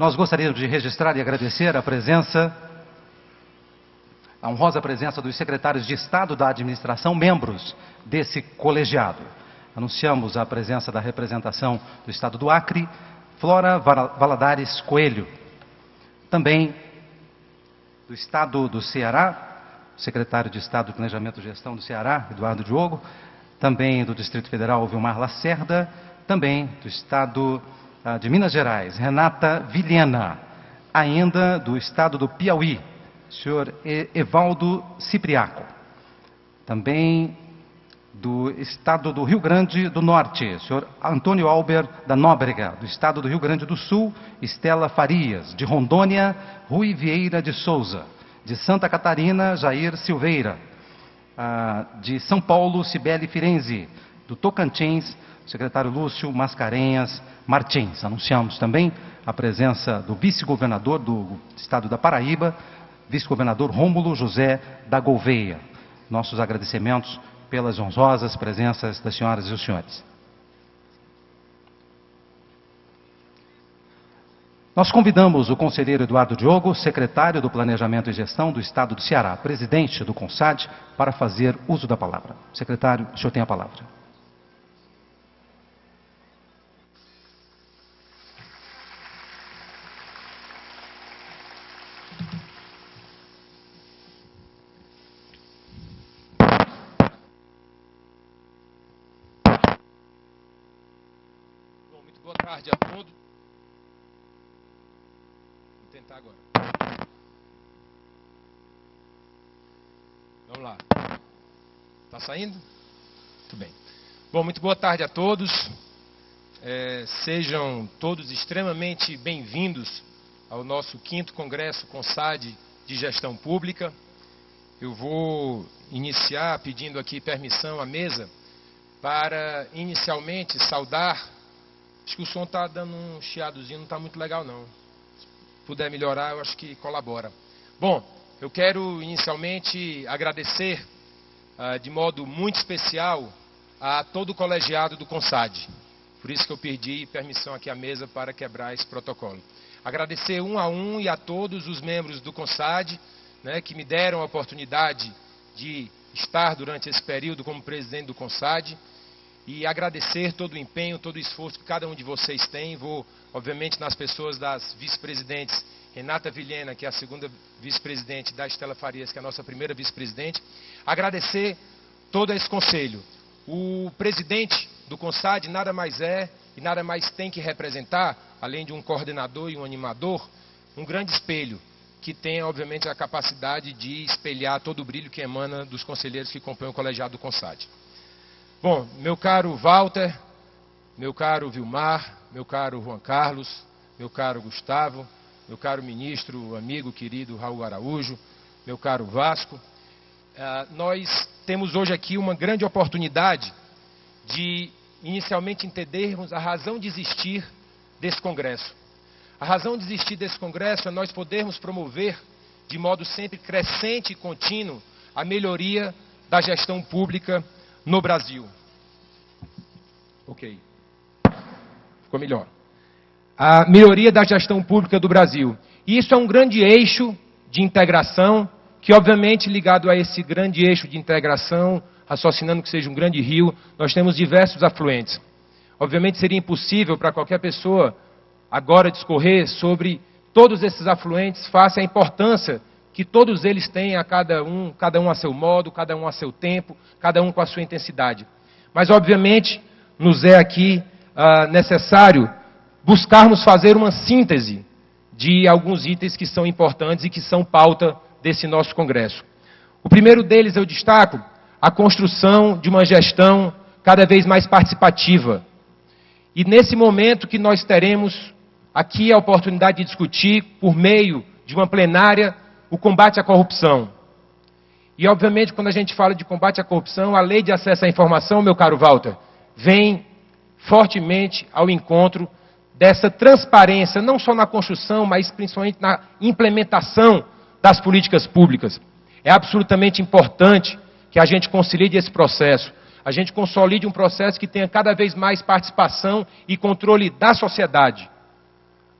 Nós gostaríamos de registrar e agradecer a honrosa presença dos secretários de Estado da Administração, membros desse colegiado. Anunciamos a presença da representação do Estado do Acre, Flora Valadares Coelho. Também do Estado do Ceará, secretário de Estado do Planejamento e Gestão do Ceará, Eduardo Diogo. Também do Distrito Federal, Vilmar Lacerda. Também do Estado de Minas Gerais, Renata Vilhena. Ainda do Estado do Piauí, senhor Evaldo Cipriaco. Também do Estado do Rio Grande do Norte, senhor Antônio Albert da Nóbrega. Do Estado do Rio Grande do Sul, Estela Farias. De Rondônia, Rui Vieira de Souza. De Santa Catarina, Jair Silveira. De São Paulo, Cibele Firenze. Do Tocantins, secretário Lúcio Mascarenhas Martins. Anunciamos também a presença do vice-governador do Estado da Paraíba, vice-governador Rômulo José da Gouveia. Nossos agradecimentos pelas honrosas presenças das senhoras e os senhores. Nós convidamos o conselheiro Eduardo Diogo, secretário do Planejamento e Gestão do Estado do Ceará, presidente do CONSAD, para fazer uso da palavra. Secretário, o senhor tem a palavra. Boa tarde a todos. Vou tentar agora. Vamos lá. Está saindo? Muito bem. Bom, muito boa tarde a todos. Sejam todos extremamente bem-vindos ao nosso 5º Congresso CONSAD de Gestão Pública. Eu vou iniciar pedindo aqui permissão à mesa para inicialmente saudar. Acho que o som está dando um chiadozinho, não está muito legal não. Se puder melhorar, eu acho que colabora. Bom, eu quero inicialmente agradecer de modo muito especial a todo o colegiado do CONSAD. Por isso que eu pedi permissão aqui à mesa para quebrar esse protocolo. Agradecer um a um e a todos os membros do CONSAD, né, que me deram a oportunidade de estar durante esse período como presidente do CONSAD. E agradecer todo o empenho, todo o esforço que cada um de vocês tem. Vou, obviamente, nas pessoas das vice-presidentes Renata Vilhena, que é a segunda vice-presidente, da Estela Farias, que é a nossa primeira vice-presidente. Agradecer todo esse conselho. O presidente do CONSAD nada mais é e nada mais tem que representar, além de um coordenador e um animador, um grande espelho, que tem, obviamente, a capacidade de espelhar todo o brilho que emana dos conselheiros que compõem o colegiado do CONSAD. Bom, meu caro Walter, meu caro Vilmar, meu caro Juan Carlos, meu caro Gustavo, meu caro ministro, amigo, querido Raul Araújo, meu caro Vasco, nós temos hoje aqui uma grande oportunidade de inicialmente entendermos a razão de existir desse congresso. A razão de existir desse congresso é nós podermos promover, de modo sempre crescente e contínuo, a melhoria da gestão pública no Brasil. Ok. Ficou melhor. A melhoria da gestão pública do Brasil. E isso é um grande eixo de integração, que obviamente ligado a esse grande eixo de integração, raciocinando que seja um grande rio, nós temos diversos afluentes. Obviamente seria impossível para qualquer pessoa agora discorrer sobre todos esses afluentes, face à importância que todos eles têm a cada um a seu modo, cada um a seu tempo, cada um com a sua intensidade. Mas, obviamente, nos é aqui necessário buscarmos fazer uma síntese de alguns itens que são importantes e que são pauta desse nosso congresso. O primeiro deles eu destaco a construção de uma gestão cada vez mais participativa. E nesse momento que nós teremos aqui a oportunidade de discutir, por meio de uma plenária, o combate à corrupção. E, obviamente, quando a gente fala de combate à corrupção, a lei de acesso à informação, meu caro Walter, vem fortemente ao encontro dessa transparência, não só na construção, mas principalmente na implementação das políticas públicas. É absolutamente importante que a gente consolide esse processo, a gente consolide um processo que tenha cada vez mais participação e controle da sociedade.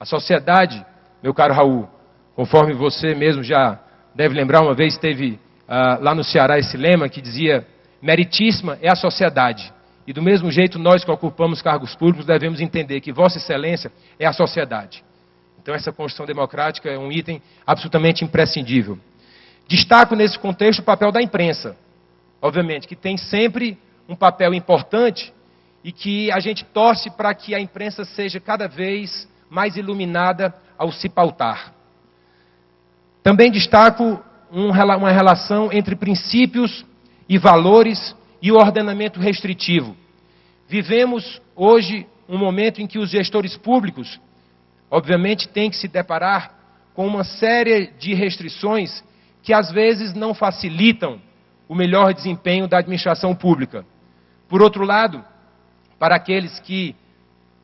A sociedade, meu caro Raul, conforme você mesmo já deve lembrar, uma vez teve lá no Ceará esse lema que dizia: meritíssima é a sociedade. E do mesmo jeito nós que ocupamos cargos públicos devemos entender que Vossa Excelência é a sociedade. Então essa Constituição Democrática é um item absolutamente imprescindível. Destaco nesse contexto o papel da imprensa, obviamente, que tem sempre um papel importante e que a gente torce para que a imprensa seja cada vez mais iluminada ao se pautar. Também destaco uma relação entre princípios e valores e o ordenamento restritivo. Vivemos hoje um momento em que os gestores públicos, obviamente, têm que se deparar com uma série de restrições que às vezes não facilitam o melhor desempenho da administração pública. Por outro lado, para aqueles que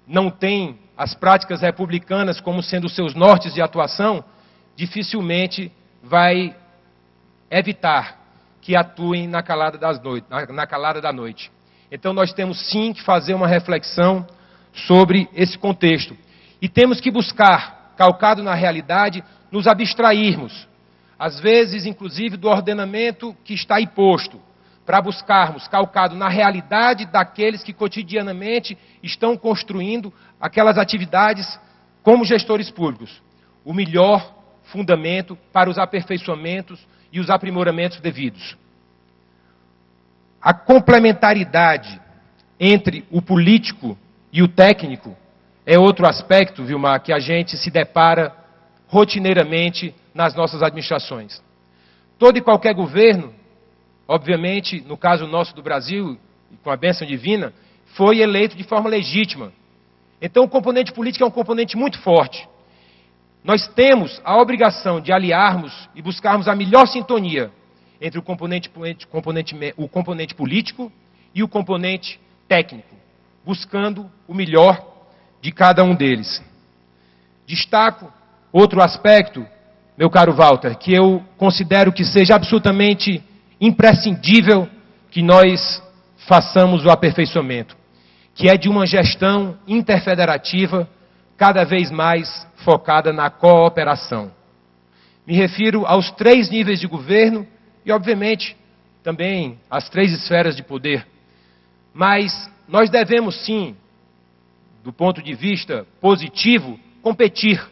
não têm as práticas republicanas como sendo seus nortes de atuação, dificilmente vai evitar que atuem na calada da noite. Então nós temos sim que fazer uma reflexão sobre esse contexto. E temos que buscar, calcado na realidade, nos abstrairmos, às vezes inclusive do ordenamento que está aí posto, para buscarmos, calcado na realidade daqueles que cotidianamente estão construindo aquelas atividades como gestores públicos, o melhor fundamento para os aperfeiçoamentos e os aprimoramentos devidos. A complementaridade entre o político e o técnico é outro aspecto, Vilmar, que a gente se depara rotineiramente nas nossas administrações. Todo e qualquer governo, obviamente, no caso nosso do Brasil, com a bênção divina, foi eleito de forma legítima. Então o componente político é um componente muito forte. Nós temos a obrigação de aliarmos e buscarmos a melhor sintonia entre o componente político e o componente técnico, buscando o melhor de cada um deles. Destaco outro aspecto, meu caro Walter, que eu considero que seja absolutamente imprescindível que nós façamos o aperfeiçoamento, que é de uma gestão interfederativa cada vez mais focada na cooperação. Me refiro aos 3 níveis de governo e, obviamente, também às 3 esferas de poder. Mas nós devemos, sim, do ponto de vista positivo, competir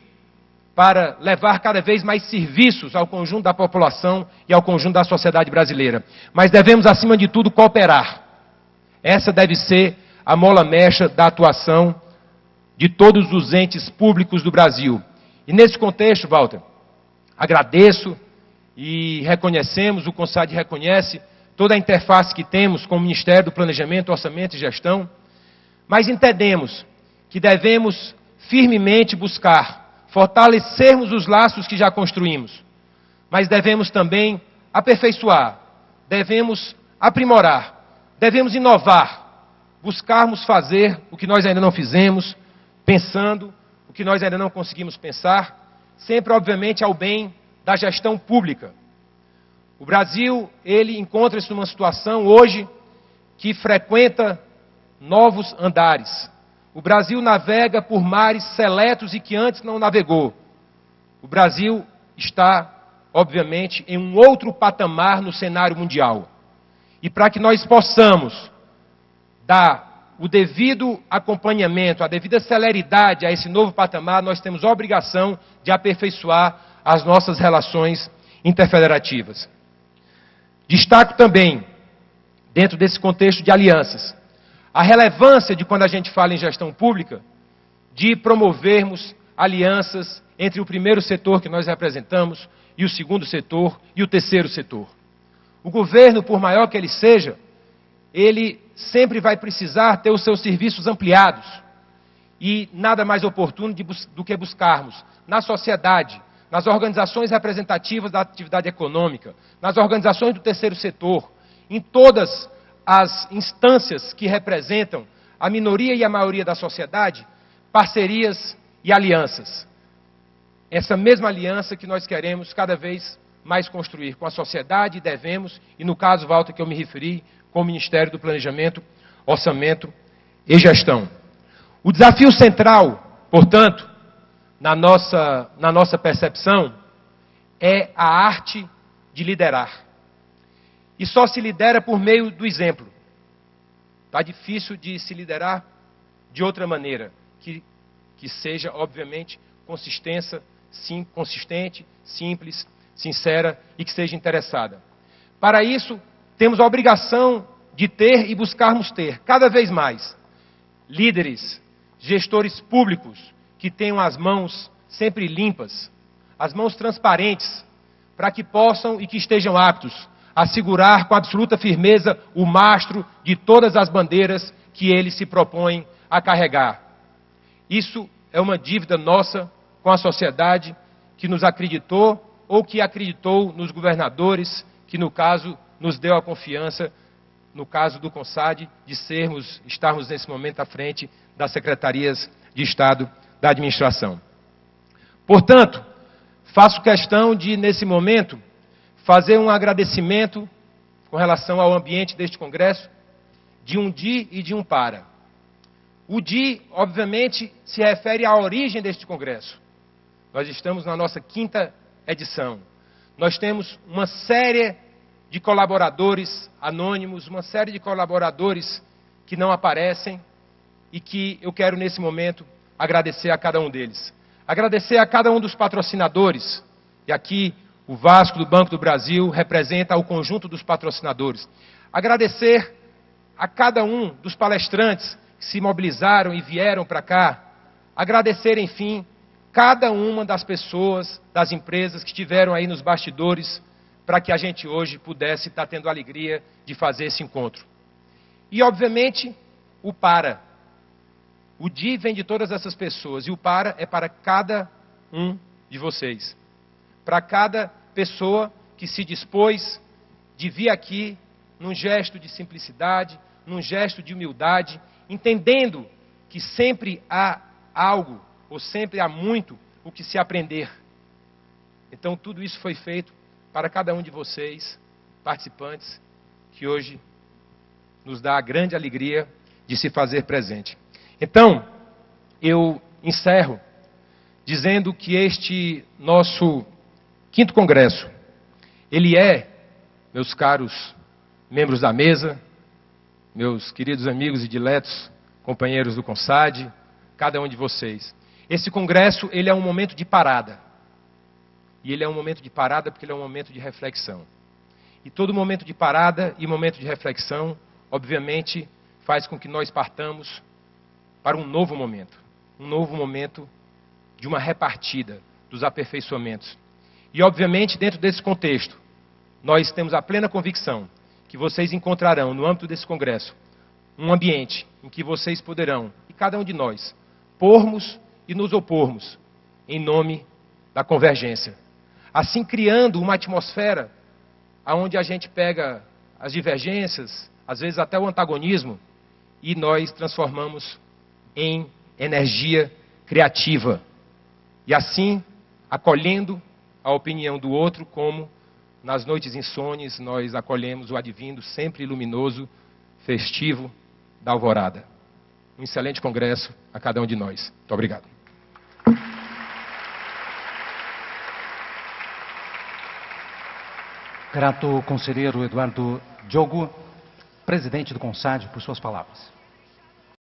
para levar cada vez mais serviços ao conjunto da população e ao conjunto da sociedade brasileira. Mas devemos, acima de tudo, cooperar. Essa deve ser a mola-mecha da atuação de todos os entes públicos do Brasil. E nesse contexto, Walter, agradeço e reconhecemos, o CONSAD reconhece, toda a interface que temos com o Ministério do Planejamento, Orçamento e Gestão, mas entendemos que devemos firmemente buscar fortalecermos os laços que já construímos, mas devemos também aperfeiçoar, devemos aprimorar, devemos inovar, buscarmos fazer o que nós ainda não fizemos, pensando o que nós ainda não conseguimos pensar, sempre, obviamente, ao bem da gestão pública. O Brasil, ele encontra-se numa situação hoje que frequenta novos andares. O Brasil navega por mares seletos e que antes não navegou. O Brasil está, obviamente, em um outro patamar no cenário mundial. E para que nós possamos dar o devido acompanhamento, a devida celeridade a esse novo patamar, nós temos a obrigação de aperfeiçoar as nossas relações interfederativas. Destaco também, dentro desse contexto de alianças, a relevância de, quando a gente fala em gestão pública, de promovermos alianças entre o primeiro setor que nós representamos e o segundo setor e o terceiro setor. O governo, por maior que ele seja, ele sempre vai precisar ter os seus serviços ampliados. E nada mais oportuno do que buscarmos na sociedade, nas organizações representativas da atividade econômica, nas organizações do terceiro setor, em todas as instâncias que representam a minoria e a maioria da sociedade, parcerias e alianças. Essa mesma aliança que nós queremos cada vez mais construir com a sociedade, devemos, e no caso, Walter, que eu me referi, com o Ministério do Planejamento, Orçamento e Gestão. O desafio central, portanto, na nossa percepção, é a arte de liderar. E só se lidera por meio do exemplo. Está difícil de se liderar de outra maneira, que seja, obviamente, consistente, simples, sincera e que seja interessada. Para isso, temos a obrigação de ter e buscarmos ter, cada vez mais, líderes, gestores públicos que tenham as mãos sempre limpas, as mãos transparentes, para que possam e que estejam aptos a segurar com absoluta firmeza o mastro de todas as bandeiras que eles se propõem a carregar. Isso é uma dívida nossa com a sociedade que nos acreditou ou que acreditou nos governadores, que no caso nos deu a confiança, no caso do CONSAD, de estarmos nesse momento à frente das secretarias de Estado da administração. Portanto, faço questão de, nesse momento, fazer um agradecimento com relação ao ambiente deste congresso, de um di e de um para. O di, obviamente, se refere à origem deste congresso. Nós estamos na nossa 5ª edição. Nós temos uma série de colaboradores anônimos, uma série de colaboradores que não aparecem e que eu quero, nesse momento, agradecer a cada um deles. Agradecer a cada um dos patrocinadores, e aqui o Vasco do Banco do Brasil representa o conjunto dos patrocinadores. Agradecer a cada um dos palestrantes que se mobilizaram e vieram para cá. Agradecer, enfim, cada uma das pessoas, das empresas que estiveram aí nos bastidores para que a gente hoje pudesse estar tendo a alegria de fazer esse encontro. E, obviamente, o para. O di vem de todas essas pessoas e o para é para cada um de vocês. Para cada pessoa que se dispôs de vir aqui num gesto de simplicidade, num gesto de humildade, entendendo que sempre há algo, ou sempre há muito, o que se aprender. Então, tudo isso foi feito para cada um de vocês, participantes, que hoje nos dá a grande alegria de se fazer presente. Então, eu encerro dizendo que este nosso 5º congresso, ele é, meus caros membros da mesa, meus queridos amigos e diletos companheiros do CONSAD, cada um de vocês. Esse congresso, ele é um momento de parada. E ele é um momento de parada porque ele é um momento de reflexão. E todo momento de parada e momento de reflexão, obviamente, faz com que nós partamos para um novo momento de uma repartida dos aperfeiçoamentos. E, obviamente, dentro desse contexto, nós temos a plena convicção que vocês encontrarão, no âmbito desse congresso, um ambiente em que vocês poderão, e cada um de nós, pormos e nos opormos em nome da convergência. Assim, criando uma atmosfera onde a gente pega as divergências, às vezes até o antagonismo, e nós transformamos em energia criativa. E assim, acolhendo a opinião do outro, como nas noites insones nós acolhemos o advindo sempre luminoso, festivo da alvorada. Um excelente congresso a cada um de nós. Muito obrigado. Grato conselheiro Eduardo Diogo, presidente do CONSAD, por suas palavras.